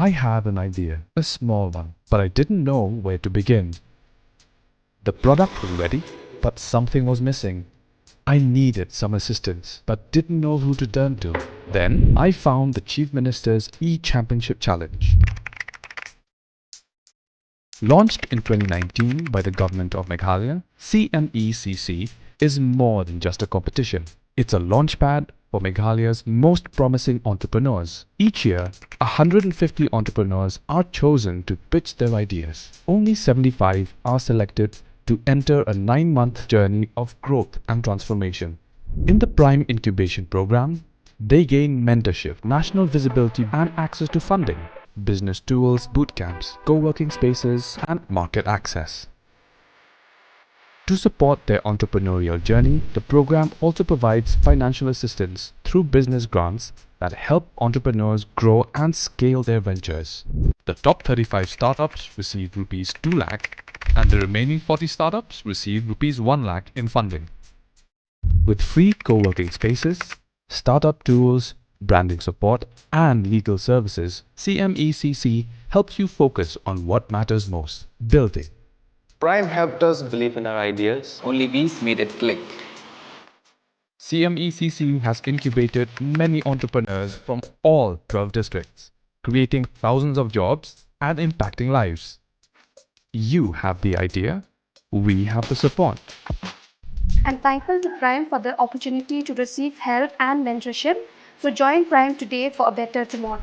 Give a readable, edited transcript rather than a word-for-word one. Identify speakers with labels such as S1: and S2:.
S1: I had an idea, a small one, but I didn't know where to begin. The product was ready, but something was missing. I needed some assistance, but didn't know who to turn to. Then I found the Chief Minister's E-Championship Challenge. Launched in 2019 by the government of Meghalaya, CMECC is more than just a competition. It's a launchpad for Meghalaya's most promising entrepreneurs. Each year, 150 entrepreneurs are chosen to pitch their ideas. Only 75 are selected to enter a 9-month journey of growth and transformation. In the Prime Incubation Program, they gain mentorship, national visibility and access to funding, business tools, boot camps, co-working spaces and market access. To support their entrepreneurial journey, the program also provides financial assistance through business grants that help entrepreneurs grow and scale their ventures. The top 35 startups receive rupees 2 lakh and the remaining 40 startups receive rupees 1 lakh in funding. With free co-working spaces, startup tools, branding support, and legal services, CMECC helps you focus on what matters most: building.
S2: Prime helped us believe in our ideas.
S3: Only we made it click.
S1: CMECC has incubated many entrepreneurs from all 12 districts, creating thousands of jobs and impacting lives. You have the idea, we have the support.
S4: I'm thankful to Prime for the opportunity to receive help and mentorship. So join Prime today for a better tomorrow.